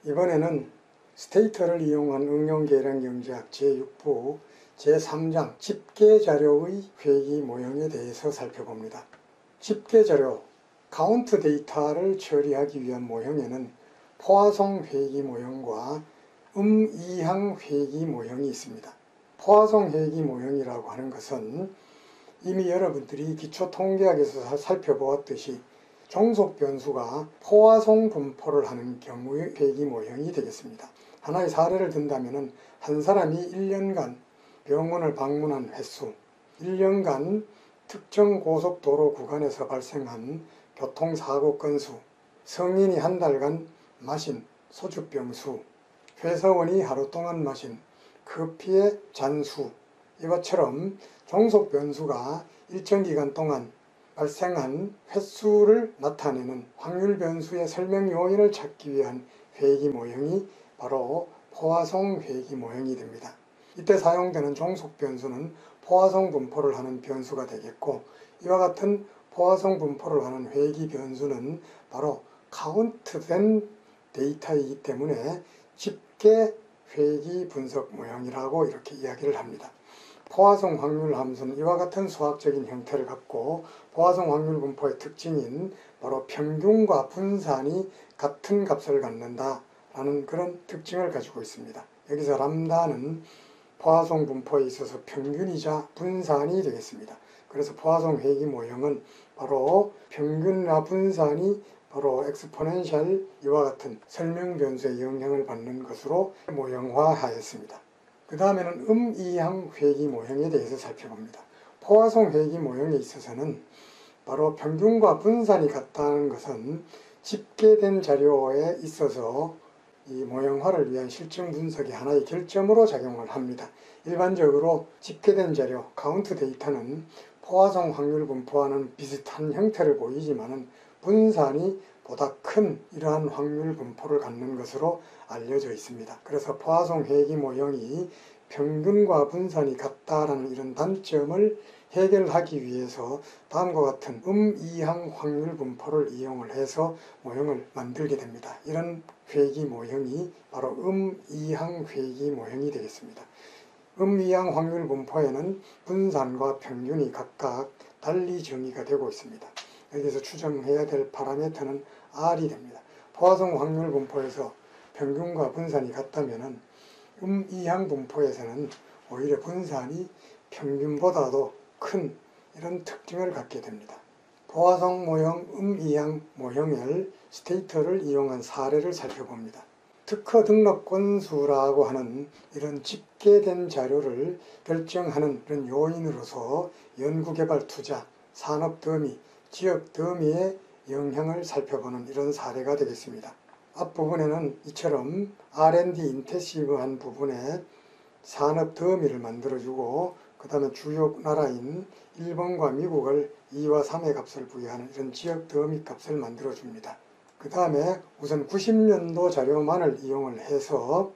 이번에는 스테이터를 이용한 응용계량경제학 제6부 제3장 집계자료의 회귀 모형에 대해서 살펴봅니다. 집계자료, 카운트 데이터를 처리하기 위한 모형에는 포화송 회귀 모형과 이항 회귀 모형이 있습니다. 포화송 회귀 모형이라고 하는 것은 이미 여러분들이 기초통계학에서 살펴보았듯이 종속 변수가 포화송 분포를 하는 경우의 회귀 모형이 되겠습니다. 하나의 사례를 든다면 한 사람이 1년간 병원을 방문한 횟수, 1년간 특정 고속도로 구간에서 발생한 교통사고 건수, 성인이 한 달간 마신 소주병 수, 회사원이 하루 동안 마신 커피의 잔수, 이것처럼 종속 변수가 일정 기간 동안 발생한 횟수를 나타내는 확률 변수의 설명 요인을 찾기 위한 회귀 모형이 바로 포화송 회귀 모형이 됩니다. 이때 사용되는 종속 변수는 포화송 분포를 하는 변수가 되겠고, 이와 같은 포화송 분포를 하는 회귀 변수는 바로 카운트된 데이터이기 때문에 집계 회귀 분석 모형이라고 이렇게 이야기를 합니다. 포화송 확률 함수는 이와 같은 수학적인 형태를 갖고 포화송 확률 분포의 특징인 바로 평균과 분산이 같은 값을 갖는다라는 그런 특징을 가지고 있습니다. 여기서 람다는 포화송 분포에 있어서 평균이자 분산이 되겠습니다. 그래서 포화송 회귀 모형은 바로 평균과 분산이 바로 엑스포넨셜 이와 같은 설명 변수의 영향을 받는 것으로 모형화하였습니다. 그 다음에는 이항 회귀 모형에 대해서 살펴봅니다. 포화송 회귀 모형에 있어서는 바로 평균과 분산이 같다는 것은 집계된 자료에 있어서 이 모형화를 위한 실증 분석의 하나의 결점으로 작용을 합니다. 일반적으로 집계된 자료, 카운트 데이터는 포화송 확률 분포와는 비슷한 형태를 보이지만 분산이 보다 큰 이러한 확률 분포를 갖는 것으로 알려져 있습니다. 그래서 포화송 회귀 모형이 평균과 분산이 같다라는 이런 단점을 해결하기 위해서 다음과 같은 이항 확률 분포를 이용을 해서 모형을 만들게 됩니다. 이런 회귀 모형이 바로 이항 회귀 모형이 되겠습니다. 이항 확률 분포에는 분산과 평균이 각각 달리 정의가 되고 있습니다. 여기서 추정해야 될 파라미터는 R이 됩니다. 포화송 확률 분포에서 평균과 분산이 같다면 이항 분포에서는 오히려 분산이 평균보다도 큰 이런 특징을 갖게 됩니다. 포화송 모형, 이항 모형을 스테이터를 이용한 사례를 살펴봅니다. 특허 등록 건수라고 하는 이런 집계된 자료를 결정하는 이런 요인으로서 연구개발 투자, 산업 더미, 지역 더미의 영향을 살펴보는 이런 사례가 되겠습니다. 앞부분에는 이처럼 R&D 인텐시브한 부분에 산업 더미를 만들어주고 그 다음에 주요 나라인 일본과 미국을 2와 3의 값을 부여하는 이런 지역 더미 값을 만들어줍니다. 그 다음에 우선 90년도 자료만을 이용을 해서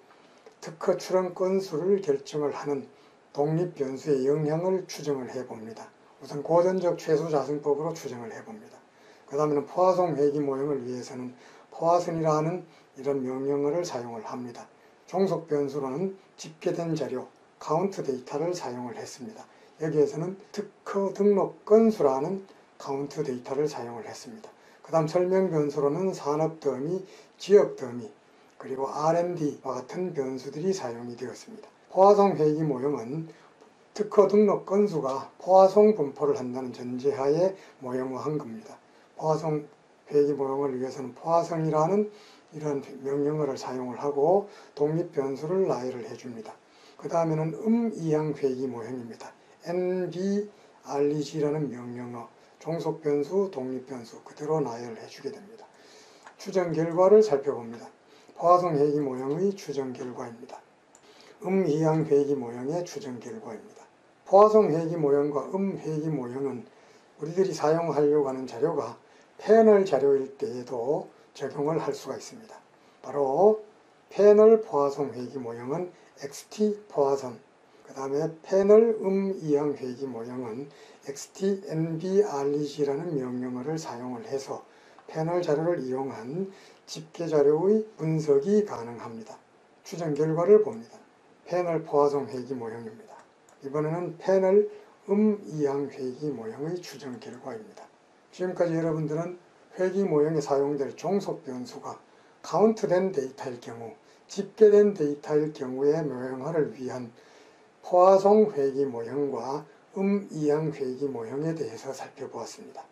특허 출원 건수를 결정을 하는 독립변수의 영향을 추정을 해봅니다. 우선 고전적 최소자승법으로 추정을 해봅니다. 그 다음에는 포화송 회귀 모형을 위해서는 포화선이라는 이런 명령어를 사용을 합니다. 종속 변수로는 집계된 자료, 카운트 데이터를 사용을 했습니다. 여기에서는 특허 등록 건수라는 카운트 데이터를 사용을 했습니다. 그 다음 설명 변수로는 산업 더미, 지역 더미, 그리고 R&D와 같은 변수들이 사용이 되었습니다. 포화송 회귀 모형은 특허 등록 건수가 포화송 분포를 한다는 전제하에 모형화한 겁니다. 포화송 회귀 모형을 위해서는 포화성이라는 이런 명령어를 사용을 하고 독립변수를 나열을 해줍니다. 그 다음에는 이항 회귀 모형입니다. NBREG라는 명령어, 종속변수, 독립변수 그대로 나열을 해주게 됩니다. 추정 결과를 살펴봅니다. 포화송 회귀 모형의 추정 결과입니다. 이항 회귀 모형의 추정 결과입니다. 포화송 회귀 모형과 회귀 모형은 우리들이 사용하려고 하는 자료가 패널 자료일 때에도 적용을 할 수가 있습니다. 바로 패널 포화송 회귀 모형은 XT 포화선, 그 다음에 패널 이항 회귀 모형은 XT NBREG라는 명령어를 사용을 해서 패널 자료를 이용한 집계 자료의 분석이 가능합니다. 추정 결과를 봅니다. 패널 포화송 회기 모형입니다. 이번에는 패널 이항 회기 모형의 추정 결과입니다. 지금까지 여러분들은 회기 모형에 사용될 종속 변수가 카운트된 데이터일 경우, 집계된 데이터일 경우의 모형화를 위한 포화송 회기 모형과 이항 회기 모형에 대해서 살펴보았습니다.